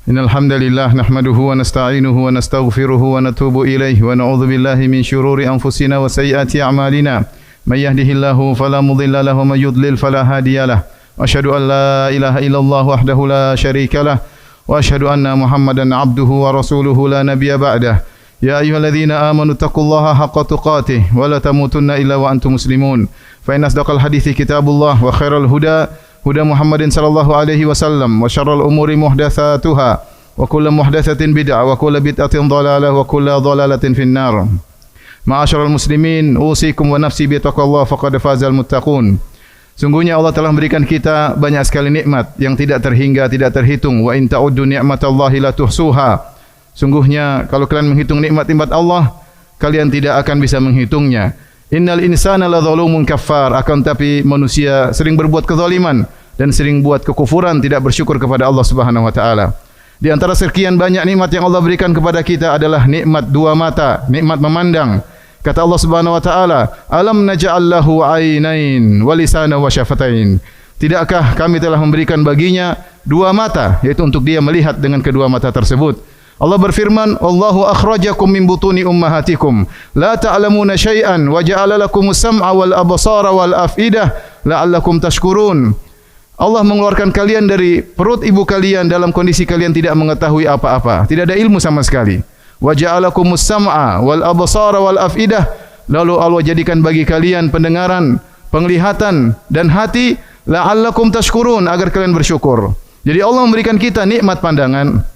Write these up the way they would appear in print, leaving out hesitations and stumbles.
Innal hamdalillah nahmaduhu wa nasta'inuhu wa nastaghfiruhu wa natubu ilaihi wa na'udzu billahi min shururi anfusina wa sayyiati a'malina. May yahdihillahu fala mudilla lahu wa may yudlil fala hadiyalah. Wa asyhadu an la ilaha illallah wahdahu la syarikalah wa asyhadu anna Muhammadan 'abduhu wa rasuluhu la nabiyya ba'dah. Ya ayyuhalladzina amanu taqullaha haqqa tuqatih wa la tamutunna illa wa antum muslimun. Fa inna asdaqal hadithi kitabullah wa khairal huda huda Muhammadin sallallahu alaihi wasallam wa syarrul umuri muhdatsatuha wa kullu muhdatsatin bid'ah wa kullu bid'atin dhalalah wa kullu dhalalatin finnar. Ma'asyiral muslimin, usikum wa nafsi bi taqwallah faqad fazal muttaqun. Sungguhnya Allah telah memberikan kita banyak sekali nikmat yang tidak terhingga, tidak terhitung. Wa in ta'uddu ni'matallahi la tuhsuha. Sungguhnya kalau kalian menghitung nikmat-nikmat Allah, kalian tidak akan bisa menghitungnya. Innal insana la zalumun kaffar, akan tapi manusia sering berbuat kezaliman dan sering buat kekufuran, tidak bersyukur kepada Allah Subhanahu wa taala. Di antara sekian banyak nikmat yang Allah berikan kepada kita adalah nikmat dua mata, nikmat memandang. Kata Allah Subhanahu wa taala, "Alam naj'al lahu 'ainain wa lisanan wa syafatain." Tidakkah kami telah memberikan baginya dua mata, yaitu untuk dia melihat dengan kedua mata tersebut. Allah berfirman, "Allahu akhrajakum min butuni ummahatikum la ta'lamuna syai'an wa ja'ala lakumus sam'a wal absara wal afidah la'allakum tashkurun." Allah mengeluarkan kalian dari perut ibu kalian dalam kondisi kalian tidak mengetahui apa-apa, tidak ada ilmu sama sekali. Wa ja'ala lakumus sam'a wal absara wal afidah, lalu Allah jadikan bagi kalian pendengaran, penglihatan dan hati, la'allakum tashkurun, agar kalian bersyukur. Jadi Allah memberikan kita nikmat pandangan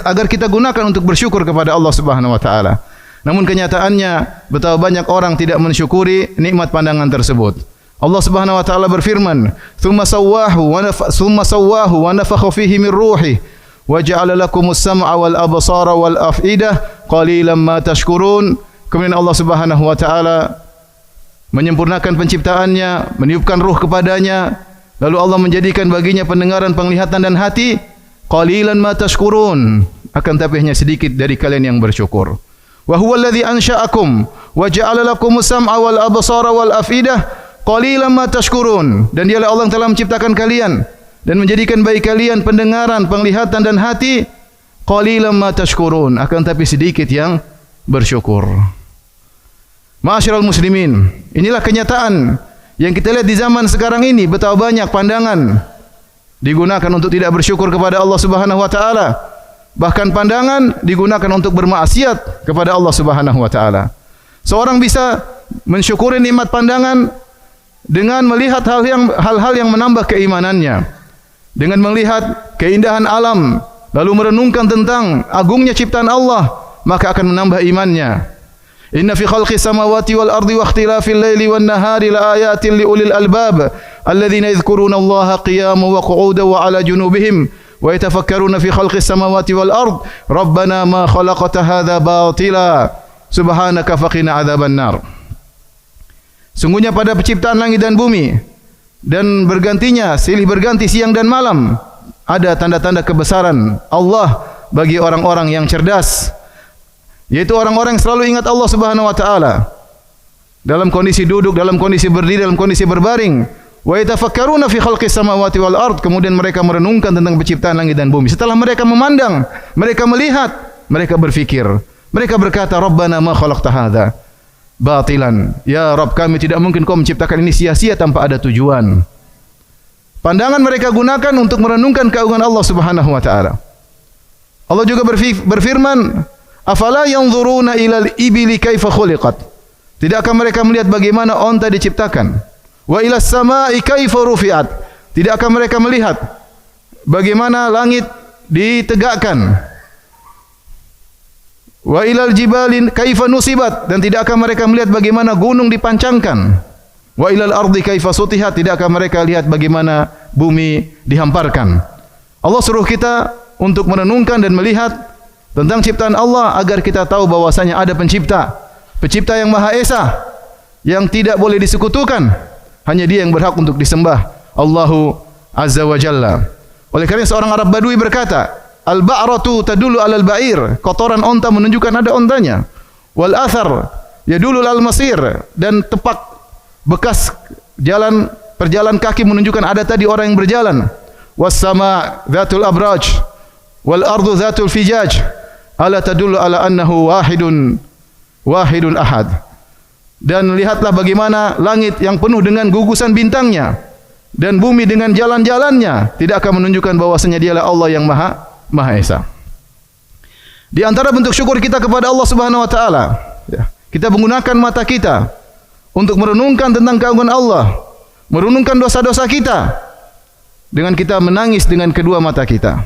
agar kita gunakan untuk bersyukur kepada Allah Subhanahu wa taala. Namun kenyataannya betapa banyak orang tidak mensyukuri nikmat pandangan tersebut. Allah Subhanahu wa taala berfirman, "Tsumma sawwahu wa nafakha fihi min ruhi wa ja'ala lakumus sam'a wal absara wal afidah qalilan ma tashkurun." Kemudian Allah Subhanahu wa taala menyempurnakan penciptaannya, meniupkan ruh kepadanya, lalu Allah menjadikan baginya pendengaran, penglihatan dan hati. Qalilan ma tashkurun, akan tapi hanya sedikit dari kalian yang bersyukur. Wa huwa alladhi ansha'akum wa ja'ala lakumus sam'a wal absara wal afidah qalilan ma tashkurun. Dan dialah Allah yang telah menciptakan kalian dan menjadikan bagi kalian pendengaran, penglihatan dan hati. Qalilan ma tashkurun, akan tapi sedikit yang bersyukur. Ma'asyiral muslimin, inilah kenyataan yang kita lihat di zaman sekarang ini, betapa banyak pandangan digunakan untuk tidak bersyukur kepada Allah Subhanahu wa taala. Bahkan pandangan digunakan untuk bermaksiat kepada Allah Subhanahu wa taala. Seorang bisa mensyukuri nikmat pandangan dengan melihat hal-hal yang menambah keimanannya. Dengan melihat keindahan alam, lalu merenungkan tentang agungnya ciptaan Allah, maka akan menambah imannya. Inna fi khalqis samawati wal ardi wa ikhtilafil laili wan nahari la ayatin li ulil albab alladzina yadhkuruna Allaha qiyaman wa qu'udan wa 'ala junubihim wa yatafakkaruna fi khalqis samawati wal ard rabbana ma khalaqta hadza batila subhanaka faqina adzaban nar. Sungguhnya pada penciptaan langit dan bumi dan bergantinya silih berganti siang dan malam ada tanda-tanda kebesaran Allah bagi orang-orang yang cerdas, yaitu orang-orang yang selalu ingat Allah Subhanahu wa taala dalam kondisi duduk, dalam kondisi berdiri, dalam kondisi berbaring. Wa yatafakkaruna fi khalqis samawati wal ard, kemudian mereka merenungkan tentang penciptaan langit dan bumi. Setelah mereka memandang, mereka melihat, mereka berfikir. Mereka berkata, "Rabbana ma khalaqta hadza batilan." Ya Rabb kami, tidak mungkin kau menciptakan ini sia-sia tanpa ada tujuan. Pandangan mereka gunakan untuk merenungkan keagungan Allah Subhanahu wa taala. Allah juga berfirman, "Afala yanzuruna ilal ibili kaifa khuliqat." Tidakkah mereka melihat bagaimana onta diciptakan? Wa ilas samai kaifa rufi'at. Tidakkah mereka melihat bagaimana langit ditegakkan? Wa ilal jibali kaifa nusibat. Dan tidakkah mereka melihat bagaimana gunung dipancangkan? Wa ilal ardi kaifa sutihat. Tidakkah mereka lihat bagaimana bumi dihamparkan? Allah suruh kita untuk merenungkan dan melihat tentang ciptaan Allah agar kita tahu bahwasanya ada pencipta, pencipta yang Maha Esa, yang tidak boleh disekutukan. Hanya Dia yang berhak untuk disembah, Allahu Azza wa Jalla. Oleh karena seorang Arab Badui berkata, "Al-ba'ratu tadullu 'alal ba'ir." Kotoran onta menunjukkan ada ontanya. Wal athar yadullu 'alal masir, dan tepak bekas perjalanan kaki menunjukkan ada tadi orang yang berjalan. Was sama dzatul abraj, wal ardu dzatul fijaj ala tadullu ala annahu wahidun ahad. Dan lihatlah bagaimana langit yang penuh dengan gugusan bintangnya dan bumi dengan jalan-jalannya tidak akan menunjukkan bahwasanya dialah Allah yang Maha Esa. Di antara bentuk syukur kita kepada Allah Subhanahu wa taala, ya, kita menggunakan mata kita untuk merenungkan tentang keagungan Allah, merenungkan dosa-dosa kita dengan kita menangis dengan kedua mata kita.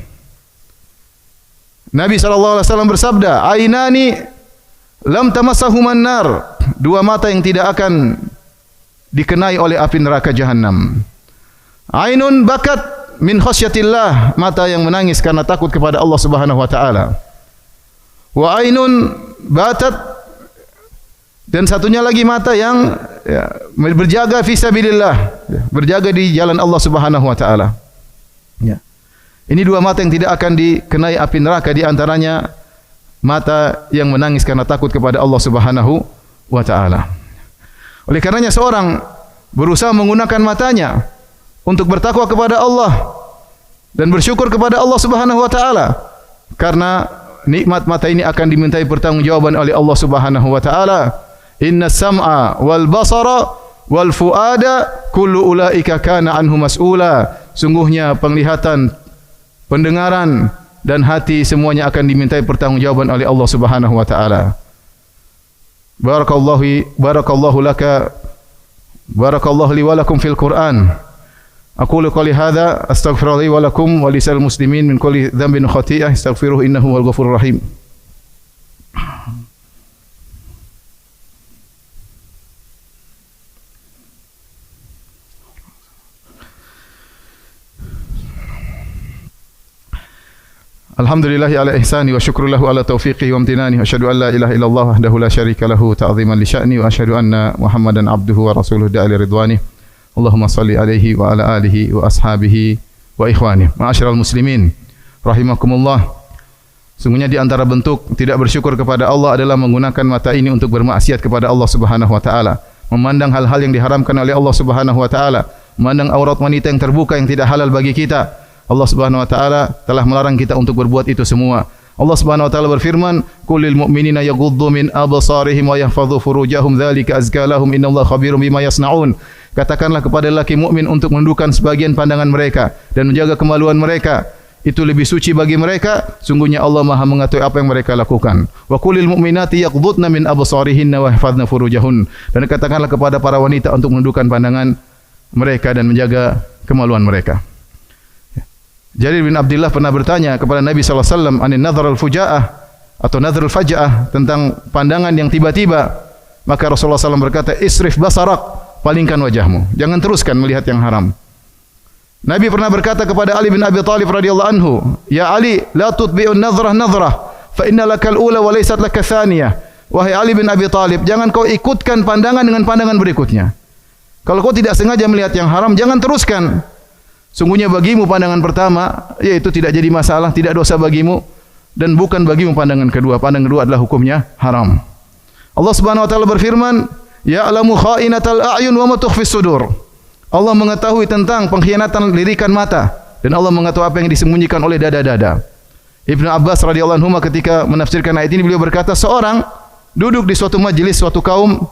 Nabi sallallahu alaihi wasallam bersabda, "Ainani lam tamassahuman nar." Dua mata yang tidak akan dikenai oleh api neraka jahanam. Ainun bakat min khasyatillah, mata yang menangis karena takut kepada Allah Subhanahu wa taala. Wa ainun batat, dan satunya lagi mata yang berjaga fi sabilillah, berjaga di jalan Allah Subhanahu wa taala. Ya. Ini dua mata yang tidak akan dikenai api neraka, di antaranya mata yang menangis karena takut kepada Allah Subhanahu wa ta'ala. Oleh karenanya seorang berusaha menggunakan matanya untuk bertakwa kepada Allah dan bersyukur kepada Allah Subhanahu wa ta'ala, karena nikmat mata ini akan dimintai pertanggungjawaban oleh Allah Subhanahu wa ta'ala. Inna sam'a wal basara wal fuada kullu ulaika kana anhu mas'ula. Sungguhnya penglihatan, pendengaran dan hati semuanya akan dimintai pertanggungjawaban oleh Allah Subhanahu wa taala. Barakallahu laka, barakallahu li wa lakum fil Qur'an. Aqulu qouli hadza astaghfirullahi wa lakum wa lisal muslimin min kulli dhanbin khati'ah astaghfiruhu innahu wal ghafurur rahim. Alhamdulillahi ala ihsani wa syukru lahu ala taufiqi wa amtinani wa asyhadu an la ilaha illallah wahdahu la syarika lahu ta'ziman li sya'ni wa asyhadu anna Muhammadan abduhu wa rasuluhu da'ali ridwani. Allahumma salli alaihi wa ala alihi wa ashabihi wa ikhwani. Ma'asyiral muslimin rahimakumullah. Sungguhnya di antara bentuk tidak bersyukur kepada Allah adalah menggunakan mata ini untuk bermaksiat kepada Allah Subhanahu wa taala, memandang hal-hal yang diharamkan oleh Allah Subhanahu wa taala, memandang aurat wanita yang terbuka yang tidak halal bagi kita. Allah Subhanahu wa taala telah melarang kita untuk berbuat itu semua. Allah Subhanahu wa taala berfirman, "Qul lil mu'minina yaghuddu min absarihim wa yahfadhu furujahum dzalika azka lahum innallaha khabirum bima yasnaun." Katakanlah kepada lelaki mukmin untuk menundukkan sebagian pandangan mereka dan menjaga kemaluan mereka. Itu lebih suci bagi mereka. Sungguhnya Allah Maha mengetahui apa yang mereka lakukan. Wa qul lil mu'minati yaghuddna min absarihinna wa yahfadhna furujahun. Dan katakanlah kepada para wanita untuk menundukkan pandangan mereka dan menjaga kemaluan mereka. Jarir bin Abdullah pernah bertanya kepada Nabi sallallahu alaihi wasallam anin nadhar al-fujaah atau nadhar al-faja'ah, tentang pandangan yang tiba-tiba. Maka Rasulullah SAW berkata, isrif basarak, palingkan wajahmu, jangan teruskan melihat yang haram. Nabi pernah berkata kepada Ali bin Abi Thalib radhiyallahu anhu, ya Ali, la tutbi'un nadhrah fa inna lakal ula wa laysat laka thaniyah. Wahai Ali bin Abi Thalib, jangan kau ikutkan pandangan dengan pandangan berikutnya. Kalau kau tidak sengaja melihat yang haram, jangan teruskan. Sungguhnya bagimu pandangan pertama, yaitu tidak jadi masalah, tidak dosa bagimu, dan bukan bagimu pandangan kedua. Pandangan kedua adalah hukumnya haram. Allah Subhanahu wa taala berfirman, ya'lamu kha'inatal a'yun wa ma tukhfis sudur. Allah mengetahui tentang pengkhianatan lirikan mata, dan Allah mengetahui apa yang disembunyikan oleh dada-dada. Ibnu Abbas radhiyallahu anhu ketika menafsirkan ayat ini, beliau berkata, seorang duduk di suatu majelis suatu kaum,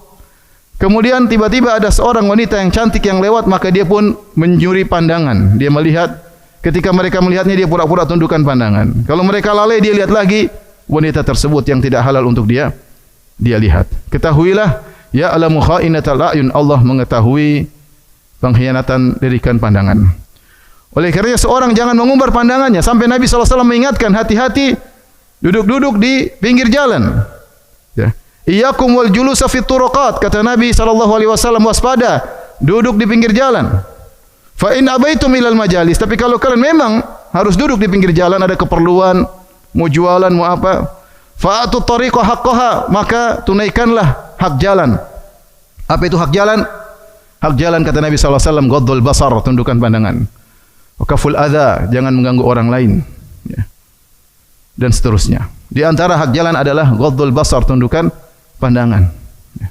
kemudian tiba-tiba ada seorang wanita yang cantik yang lewat, maka dia pun mencuri pandangan. Dia melihat, ketika mereka melihatnya dia pura-pura tundukkan pandangan. Kalau mereka lalai, dia lihat lagi wanita tersebut yang tidak halal untuk dia lihat. Ketahuilah, ya'lamu kha'inatal a'yun, Allah mengetahui pengkhianatan lirikan pandangan. Oleh karenanya seorang jangan mengumbar pandangannya, sampai Nabi SAW mengingatkan, hati-hati duduk-duduk di pinggir jalan. Ya. Iyyakum wal julusa fit turuqat, kata Nabi SAW, waspada duduk di pinggir jalan. Fa in abaitum ilal majalis, tapi kalau kalian memang harus duduk di pinggir jalan, ada keperluan, mau jualan, mau apa, fa'atu tariqa haqqaha, maka tunaikanlah hak jalan. Apa itu hak jalan? Hak jalan kata Nabi SAW, ghaddul basar, tundukkan pandangan. Wa kaful adza, jangan mengganggu orang lain. Ya. Dan seterusnya. Di antara hak jalan adalah ghaddul basar, tundukkan pandangan. Ya.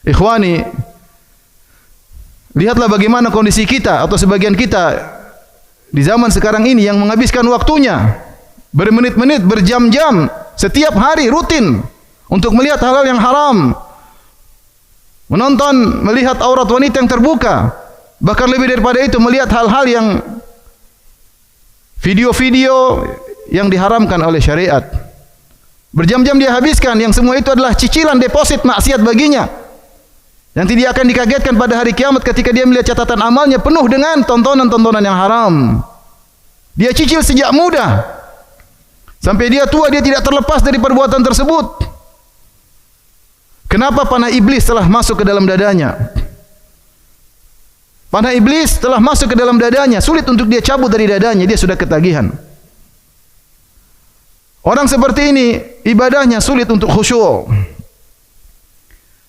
Ikhwani, lihatlah bagaimana kondisi kita atau sebagian kita di zaman sekarang ini yang menghabiskan waktunya bermenit-menit, berjam-jam setiap hari rutin untuk melihat hal-hal yang haram, menonton, melihat aurat wanita yang terbuka, bahkan lebih daripada itu melihat hal-hal yang video-video yang diharamkan oleh syariat. Berjam-jam dia habiskan, yang semua itu adalah cicilan deposit maksiat baginya. Yang tidak akan dikagetkan pada hari kiamat ketika dia melihat catatan amalnya penuh dengan tontonan-tontonan yang haram. Dia cicil sejak muda. Sampai dia tua dia tidak terlepas dari perbuatan tersebut. Kenapa panah iblis telah masuk ke dalam dadanya? Panah iblis telah masuk ke dalam dadanya. Sulit untuk dia cabut dari dadanya. Dia sudah ketagihan. Orang seperti ini ibadahnya sulit untuk khusyuk.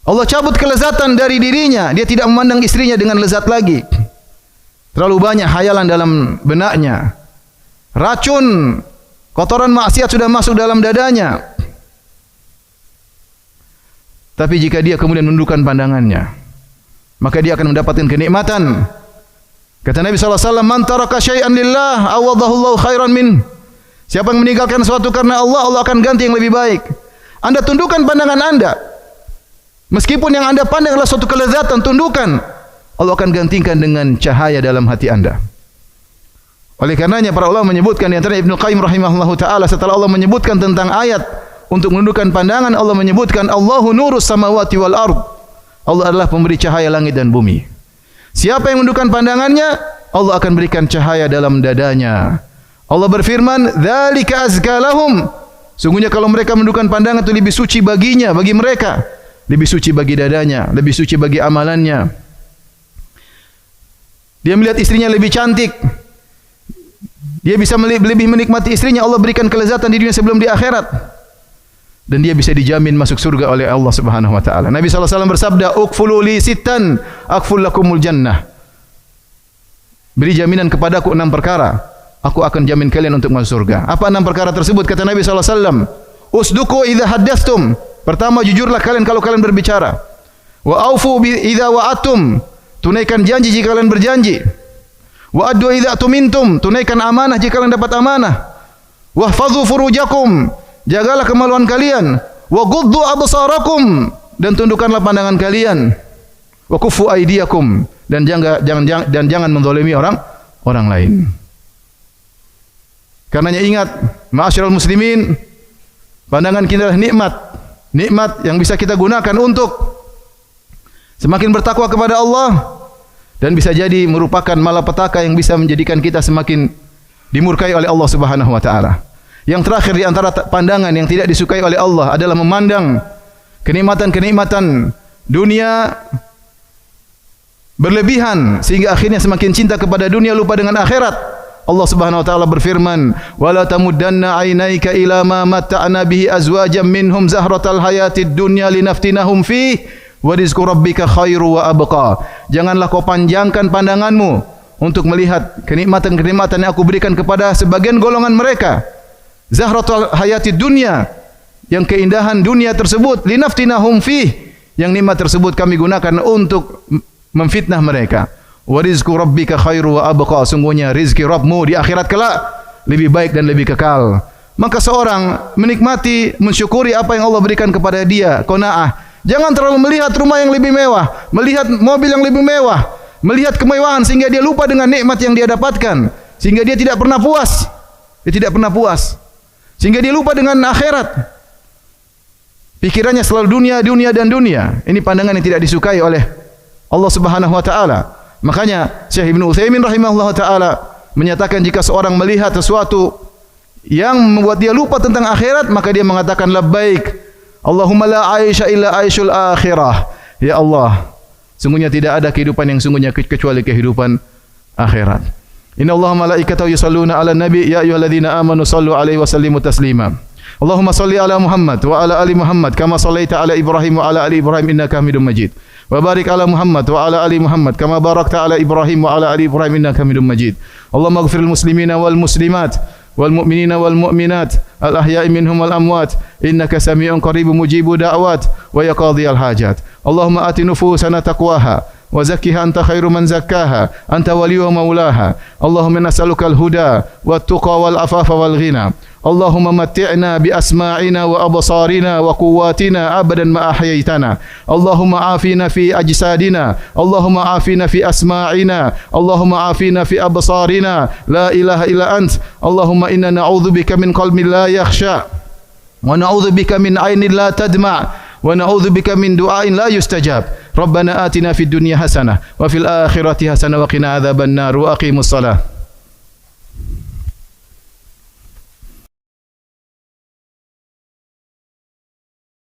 Allah cabut kelezatan dari dirinya. Dia tidak memandang istrinya dengan lezat lagi. Terlalu banyak hayalan dalam benaknya. Racun, kotoran maksiat sudah masuk dalam dadanya. Tapi jika dia kemudian menundukkan pandangannya, maka dia akan mendapatkan kenikmatan. Kata Nabi SAW, "Man taraka syai'an lillah, awadahu Allah khairan min." Siapa yang meninggalkan sesuatu karena Allah, Allah akan ganti yang lebih baik. Anda tundukkan pandangan Anda. Meskipun yang Anda pandang adalah suatu kelezatan, tundukkan. Allah akan gantikan dengan cahaya dalam hati Anda. Oleh karenanya para ulama menyebutkan, di antara Ibnu Qayyim rahimahullahu taala, setelah Allah menyebutkan tentang ayat untuk menundukkan pandangan, Allah menyebutkan Allahu nurus samawati wal ard. Allah adalah pemberi cahaya langit dan bumi. Siapa yang menundukkan pandangannya, Allah akan berikan cahaya dalam dadanya. Allah berfirman, "Dzalika azka lahum." Sungguhnya kalau mereka menundukkan pandangan itu lebih suci baginya, bagi mereka. Lebih suci bagi dadanya, lebih suci bagi amalannya. Dia melihat istrinya lebih cantik. Dia bisa lebih menikmati istrinya. Allah berikan kelezatan di dunia sebelum di akhirat. Dan dia bisa dijamin masuk surga oleh Allah Subhanahu wa taala. Nabi sallallahu alaihi wasallam bersabda, "Uqfulu li sittan, aqful lakumul jannah." Beri jaminan kepadaku 6 perkara, aku akan jamin kalian untuk masuk surga. Apa 6 perkara tersebut? Kata Nabi sallallahu alaihi wasallam, "Usduqu idza haddatstum." Pertama, jujurlah kalian kalau kalian berbicara. Wa aufu idza wa'atum. Tunaikan janji jika kalian berjanji. Wa addu idza tumintum. Tunaikan amanah jika kalian dapat amanah. Wahfazu furujakum. Jagalah kemaluan kalian. Wa ghuddu absarakum. Dan tundukkanlah pandangan kalian. Wa kuffu aydiyakum. Dan jangan menzalimi orang lain. Karenanya ingat, ma'asyiral muslimin, pandangan kita adalah nikmat. Nikmat yang bisa kita gunakan untuk semakin bertakwa kepada Allah, dan bisa jadi merupakan malapetaka yang bisa menjadikan kita semakin dimurkai oleh Allah Subhanahu wa taala. Yang terakhir di antara pandangan yang tidak disukai oleh Allah adalah memandang kenikmatan-kenikmatan dunia berlebihan sehingga akhirnya semakin cinta kepada dunia, lupa dengan akhirat. Allah Subhanahu wa taala berfirman, "Wala tamuddanna 'ainaika ila ma matta'na bihi azwajan minhum zahratal hayatid dunya linaftinahum fi wa rizqu rabbika khairu wa abqa." Janganlah kau panjangkan pandanganmu untuk melihat kenikmatan-kenikmatan yang aku berikan kepada sebagian golongan mereka. Zahratul hayatid dunya, yang keindahan dunia tersebut, linaftinahum fi, yang nikmat tersebut kami gunakan untuk memfitnah mereka. Wa rizqu rabbika khairu wa abqa. Sungguhnya rizki Rabbmu di akhirat kelak lebih baik dan lebih kekal. Maka seorang menikmati, mensyukuri apa yang Allah berikan kepada dia, qanaah. Jangan terlalu melihat rumah yang lebih mewah, melihat mobil yang lebih mewah, melihat kemewahan sehingga dia lupa dengan nikmat yang dia dapatkan, sehingga dia tidak pernah puas. Dia tidak pernah puas. Sehingga dia lupa dengan akhirat. Pikirannya selalu dunia, dunia dan dunia. Ini pandangan yang tidak disukai oleh Allah Subhanahu wa taala. Makanya Syekh Ibnu Utsaimin rahimahullah taala menyatakan jika seorang melihat sesuatu yang membuat dia lupa tentang akhirat, maka dia mengatakan labbaik Allahumma la aisha illa aishul akhirah. Ya Allah, sungguhnya tidak ada kehidupan yang sungguhnya kecuali kehidupan akhirat. Inna Allah malaikatahu yusalluna ala nabi ya ayyuhalladzina amanu sallu alaihi wa sallimu taslima. Allahumma salli ala Muhammad wa ala ali Muhammad kama sallaita ala Ibrahim wa ala ali Ibrahim innaka Hamidum Majid. Wa barik ala Muhammad wa ala ali Muhammad kama barakta ala Ibrahim wa ala ali Ibrahim innaka Hamidum Majid. Allahumma ighfiril muslimina wal muslimat wal mu'minina wal mu'minat al ahya'i minhum wal amwat innaka samii'un qaribun mujibud da'wat wa yaqdhiyal hajat. Allahumma ati nufusana taqwaha وزكها أنت خير من زكاها أنت ولي ومولاها. اللهم نسألك الهدى والتقى والعفاف والغنى. اللهم متعنا بأسماعنا وأبصارنا وقواتنا أبدا ما أحييتنا. اللهم عافنا في أجسادنا، اللهم عافنا في أسماعنا، اللهم عافنا في أبصارنا. لا إله إلا أنت. اللهم إنا نعوذ بك من قلب لا يخشى، ونعوذ بك من عين لا تدمع، ونعوذ بك من دعاء لا يستجاب. ربنا آتنا في الدنيا حسنة وفي الآخرة حسنة وقنا عذاب النار. وأقيموا الصلاة.